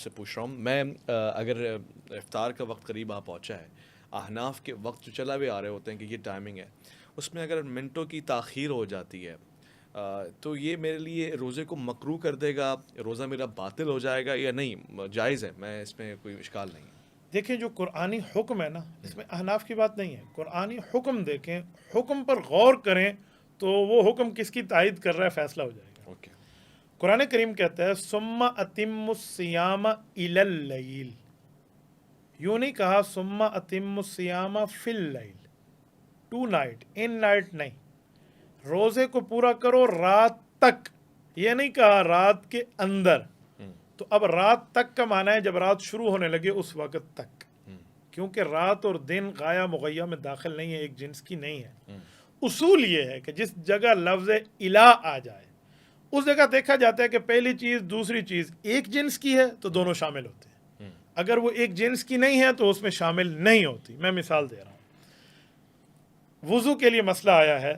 سے پوچھ رہا ہوں میں اگر افطار کا وقت قریب پہنچا ہے، احناف کے وقت جو چلا بھی آ رہے ہوتے ہیں کہ یہ ٹائمنگ ہے، اس میں اگر منٹوں کی تاخیر ہو جاتی ہے تو یہ میرے لیے روزے کو مکروہ کر دے گا، روزہ میرا باطل ہو جائے گا یا نہیں جائز ہے؟ میں اس میں کوئی اشکال نہیں ہے۔ دیکھیں جو قرآنی حکم ہے نا، اس میں احناف کی بات نہیں ہے، قرآنی حکم دیکھیں، حکم پر غور کریں تو وہ حکم کس کی تائید کر رہا ہے فیصلہ ہو جائے گا۔ اوکے قرآن کریم کہتا ہے ثم اتم الصیام الی اللیل، یوں نہیں کہا ثم اتم الصیام فی اللیل، ٹو نائٹ، ان نائٹ نہیں، روزے کو پورا کرو رات تک، یہ نہیں کہا رات کے اندر۔ تو اب رات تک کا معنی ہے جب رات شروع ہونے لگے اس وقت تک، کیونکہ رات اور دن غایا مغیہ میں داخل نہیں ہے، ایک جنس کی نہیں ہے۔ اصول یہ ہے کہ جس جگہ لفظ الہ آ جائے اس جگہ دیکھا جاتا ہے کہ پہلی چیز دوسری چیز ایک جنس کی ہے تو دونوں شامل ہوتے ہیں، اگر وہ ایک جنس کی نہیں ہے تو اس میں شامل نہیں ہوتی۔ میں مثال دے رہا ہوں، وضو کے لیے مسئلہ آیا ہے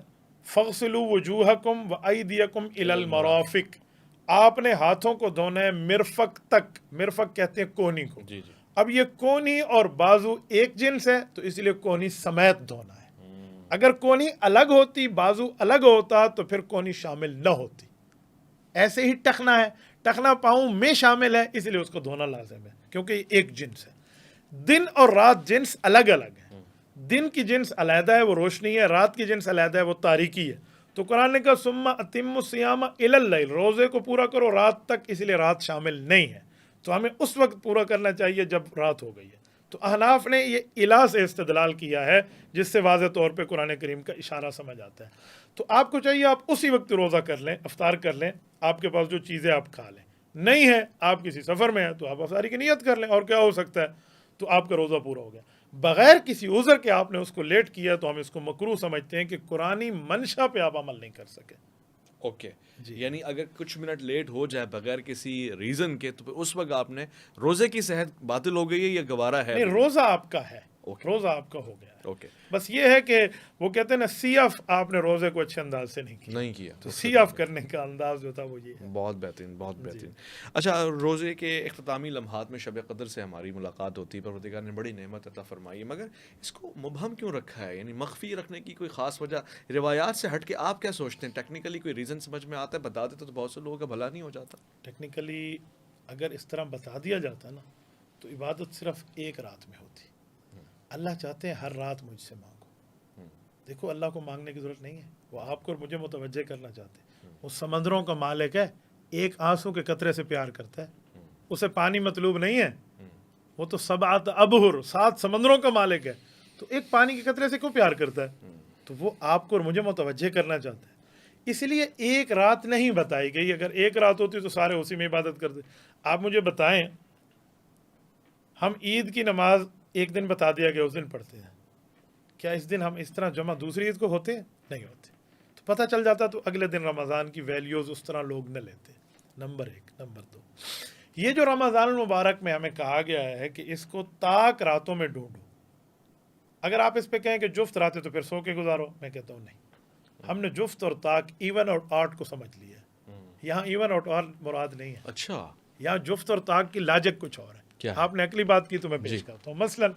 فَغْسِلُوا وُجُوهَكُمْ وَأَيْدِيَكُمْ إِلَى الْمَرَافِقِ، آپ نے ہاتھوں کو دھونا ہے مرفق تک، مرفق کہتے ہیں کونی کو۔ جی جی اب یہ کونی اور بازو ایک جنس ہے تو اس لیے کونی سمیت دھونا ہے، اگر کونی الگ ہوتی بازو الگ ہوتا تو پھر کونی شامل نہ ہوتی۔ ایسے ہی ٹخنا ہے، ٹخنا پاؤں میں شامل ہے اس لیے اس کو دھونا لازم ہے کیونکہ یہ ایک جنس ہے۔ دن اور رات جنس الگ الگ ہے، دن کی جنس علیحدہ ہے وہ روشنی ہے، رات کی جنس علیحدہ ہے وہ تاریکی ہے۔ تو قرآن نے کہا ثم اتم الصیام الی اللیل، روزے کو پورا کرو رات تک، اس لیے رات شامل نہیں ہے، تو ہمیں اس وقت پورا کرنا چاہیے جب رات ہو گئی ہے۔ تو احناف نے یہ الہ سے استدلال کیا ہے جس سے واضح طور پہ قرآن کریم کا اشارہ سمجھ آتا ہے۔ تو آپ کو چاہیے آپ اسی وقت روزہ کر لیں، افطار کر لیں، آپ کے پاس جو چیزیں آپ کھا لیں، نہیں ہے آپ کسی سفر میں ہیں تو آپ افطاری کی نیت کر لیں، اور کیا ہو سکتا ہے، تو آپ کا روزہ پورا ہو گیا۔ بغیر کسی عذر کے آپ نے اس کو لیٹ کیا تو ہم اس کو مکروہ سمجھتے ہیں کہ قرآنی منشا پہ آپ عمل نہیں کر سکے۔ اوکے یعنی اگر کچھ منٹ لیٹ ہو جائے بغیر کسی ریزن کے تو پھر اس وقت آپ نے روزے کی صحت باطل ہو گئی ہے یا گوارا ہے؟ نہیں، روزہ آپ کا ہے، روزہ آپ کا ہو گیا ہے، اوکے بس یہ ہے کہ وہ کہتے ہیں نا سی آف، آپ نے روزے کو اچھے انداز سے نہیں کیا، تو سی آف کرنے کا انداز جو تھا وہ یہ ہے۔ بہت بہترین بہت بہترین۔ اچھا، روزے کے اختتامی لمحات میں شب قدر سے ہماری ملاقات ہوتی ہے، پروردگار نے بڑی نعمت عطا فرمائی ہے، مگر اس کو مبہم کیوں رکھا ہے؟ یعنی مخفی رکھنے کی کوئی خاص وجہ روایات سے ہٹ کے آپ کیا سوچتے ہیں؟ ٹیکنیکلی کوئی ریزن سمجھ میں آتا ہے؟ بتا دیتے تو بہت سے لوگوں کا بھلا نہیں ہو جاتا؟ ٹیکنیکلی اگر اس طرح بتا دیا جاتا نا تو عبادت صرف ایک رات میں ہوتی۔ اللہ چاہتے ہیں ہر رات مجھ سے مانگو، دیکھو اللہ کو مانگنے کی ضرورت نہیں ہے، وہ آپ کو اور مجھے متوجہ کرنا چاہتے ہیں۔ وہ سمندروں کا مالک ہے، ایک آنسو کے قطرے سے پیار کرتا ہے، اسے پانی مطلوب نہیں ہے، وہ تو سبعۃ ابحر، 7 سمندروں کا مالک ہے، تو ایک پانی کے قطرے سے کیوں پیار کرتا ہے؟ تو وہ آپ کو اور مجھے متوجہ کرنا چاہتا ہے، اس لیے ایک رات نہیں بتائی گئی۔ اگر ایک رات ہوتی تو سارے اسی میں عبادت کرتے۔ آپ مجھے بتائیں، ہم عید کی نماز ایک دن بتا دیا گیا اس دن پڑھتے ہیں، کیا اس دن ہم اس طرح جمع دوسری عید کو ہوتے ہیں؟ نہیں ہوتے۔ تو پتہ چل جاتا تو اگلے دن رمضان کی ویلیوز اس طرح لوگ نہ لیتے۔ نمبر 1۔ نمبر 2، یہ جو رمضان المبارک میں ہمیں کہا گیا ہے کہ اس کو تاک راتوں میں ڈھونڈو، اگر آپ اس پہ کہیں کہ جفت راتیں تو پھر سو کے گزارو، میں کہتا ہوں نہیں، ہم نے جفت اور تاک ایون اور آٹ کو سمجھ لیا ہے، یہاں ایون اور آٹ مراد نہیں ہے، اچھا، یہاں جفت اور تاک کی لاجک کچھ اور ہے۔ کیا ہے؟ آپ نے عقلی بات کی تو میں پیش کرتا ہوں۔ مثلا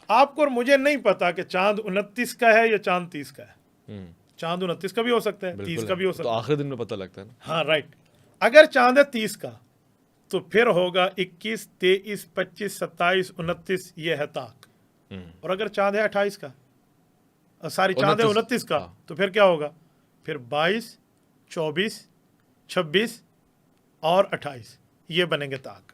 آپ کو اور مجھے نہیں پتا کہ چاند 29 کا ہے یا چاند 30 کا ہے، چاند 29 کا بھی ہو سکتا ہے، 30 کا بھی ہو تو سکتا ہے، آخری دن میں پتہ لگتا ہے نا۔ ہاں رائٹ۔ اگر چاند ہے 30 کا تو پھر ہوگا 21، 23، 25، 27، 29، یہ ہے تاک۔ اور اگر چاند ہے 28 کا، ساری چاند ہے 29 کا، تو پھر کیا ہوگا؟ پھر 22، 24، 26 اور 28، یہ بنیں گے تاک۔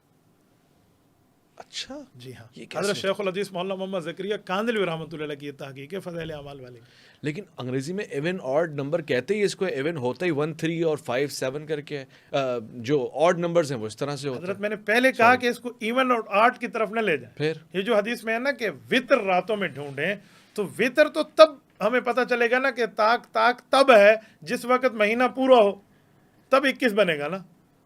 اچھا جی ہاں، یہ حضرت شیخ الحدیث مولانا محمد زکریا کاندھلوی رحمۃ اللہ علیہ کی یہ تحقیق ہے فضائل اعمال والی۔ لیکن انگریزی میں ایون آڈ نمبر کہتے ہی اس کو ایون ہوتا ہی 1 3 اور 5 7 کر کے، جو آڈ نمبرز ہیں وہ اس طرح سے ہوتے حضرت ہیں۔ میں نے پہلے کہا کہ اس کو ایون اور آرٹ کی طرف نہ لے جائیں۔ پھر یہ جو حدیث میں ہے نا کہ وطر راتوں میں ڈھونڈیں، تو وطر تو تب ہمیں پتہ چلے گا نا کہ تاک تب ہے جس وقت مہینہ پورا ہو، تب 21 بنے گا نا۔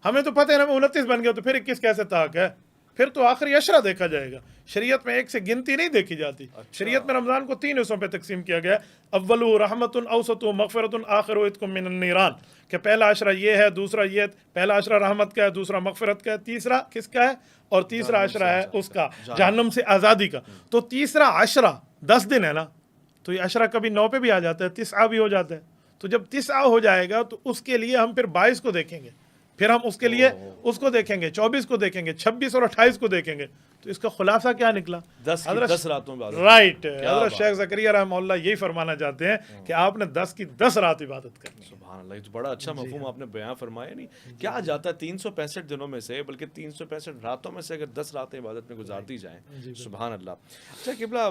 ہمیں تو پتہ ہے نا 29 بن گیا تو پھر 21 کیسے تاک ہے؟ پھر تو آخری عشرہ دیکھا جائے گا. شریعت میں ایک سے گنتی نہیں دیکھی جاتی. شریعت میں رمضان کو 3 حصوں پہ تقسیم کیا گیا. اول رحمت اوسط مغفرت آخر عتق من النیران, کہ پہلا عشرہ یہ ہے, دوسرا یہ, پہلا عشرہ رحمت کا ہے, دوسرا مغفرت کا ہے, تیسرا کس کا ہے, اور تیسرا عشرہ ہے اس کا جہنم سے آزادی کا. تو تیسرا عشرہ 10 دن ہے نا, تو یہ عشرہ کبھی 9 پہ بھی آ جاتا ہے, 9 بھی ہو جاتا ہے. تو جب 9 ہو جائے گا تو اس کے لیے ہم پھر 22 کو دیکھیں گے, پھر ہم اس کے لیے اس کو دیکھیں گے, 24 کو دیکھیں گے, 26 اور 28 کو دیکھیں گے. تو اس کا خلاصہ کیا نکلا؟ 10 راتوں میں رائٹ. حضرت شیخ زکریا رحمہ اللہ یہی فرمانا چاہتے ہیں کہ آپ نے 10 کی 10 رات عبادت کرنی ہے. سبحان اللہ, یہ تو بڑا اچھا مفہوم آپ نے بیان فرمایا. نہیں کیا جاتا ہے 365 دنوں میں سے, بلکہ 365 راتوں میں سے اگر 10 راتیں عبادت میں گزار دی جائیں, سبحان اللہ. اچھا قبلہ,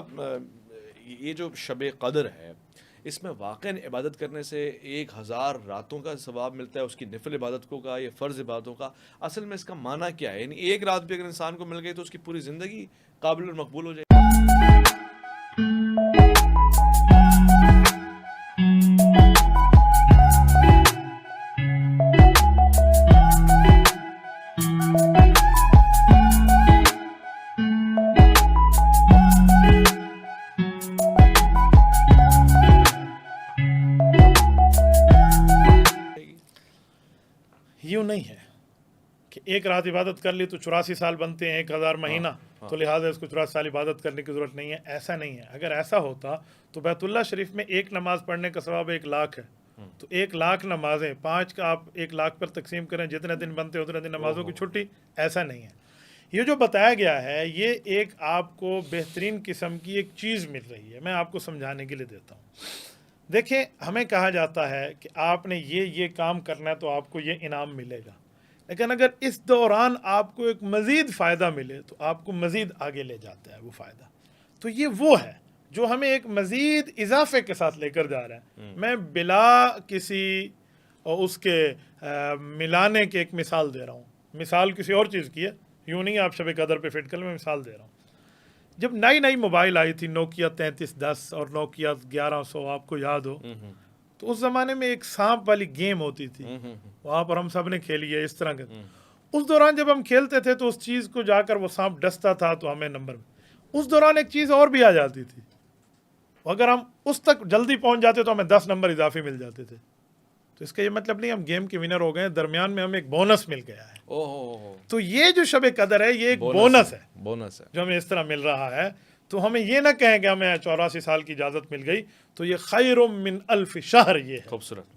یہ جو شب قدر ہے اس میں واقعاً عبادت کرنے سے 1000 راتوں کا ثواب ملتا ہے, اس کی نفل عبادتوں کا یا فرض عبادتوں کا. اصل میں اس کا معنی کیا ہے؟ یعنی ایک رات بھی اگر انسان کو مل گئی تو اس کی پوری زندگی قابل اور مقبول ہو جائے گی. یوں نہیں ہے کہ ایک رات عبادت کر لی تو 84 سال بنتے ہیں, 1000 مہینہ, تو لہٰذا اس کو 84 سال عبادت کرنے کی ضرورت نہیں ہے. ایسا نہیں ہے. اگر ایسا ہوتا تو بیت اللہ شریف میں ایک نماز پڑھنے کا ثواب 1 لاکھ ہے. تو 1 لاکھ نمازیں 5 کا آپ 1 لاکھ پر تقسیم کریں, جتنے دن بنتے اتنے دن نمازوں کی چھٹی. ایسا نہیں ہے. یہ جو بتایا گیا ہے یہ ایک آپ کو بہترین قسم کی ایک چیز مل رہی ہے. میں آپ کو سمجھانے کے لیے دیتا ہوں. دیکھیں, ہمیں کہا جاتا ہے کہ آپ نے یہ کام کرنا ہے تو آپ کو یہ انعام ملے گا, لیکن اگر اس دوران آپ کو ایک مزید فائدہ ملے تو آپ کو مزید آگے لے جاتا ہے وہ فائدہ. تو یہ وہ ہے جو ہمیں ایک مزید اضافے کے ساتھ لے کر جا رہا ہے. میں بلا کسی اور اس کے ملانے کے ایک مثال دے رہا ہوں. مثال کسی اور چیز کی ہے, یوں نہیں آپ شب قدر پہ فٹ کر لیں. میں مثال دے رہا ہوں. جب نئی موبائل آئی تھی, نوکیا 3310 اور نوکیا 1100, آپ کو یاد ہو, تو اس زمانے میں ایک سانپ والی گیم ہوتی تھی, وہاں پر ہم سب نے کھیلی ہے اس طرح کے. اس دوران جب ہم کھیلتے تھے تو اس چیز کو جا کر وہ سانپ ڈستا تھا تو ہمیں نمبر. اس دوران ایک چیز اور بھی آ جاتی تھی, اگر ہم اس تک جلدی پہنچ جاتے تو ہمیں 10 نمبر اضافی مل جاتے تھے. تو اس کا یہ مطلب نہیں ہم گیم کے ونر ہو گئے, درمیان میں ہمیں ایک بونس مل گیا ہے. تو یہ جو شب قدر ہے یہ ایک بونس ہے جو ہمیں اس طرح مل رہا ہے. تو ہمیں یہ نہ کہیں کہ ہمیں 84 سال کی اجازت مل گئی, تو یہ خیر من الف شہر, یہ ہے خوبصورت.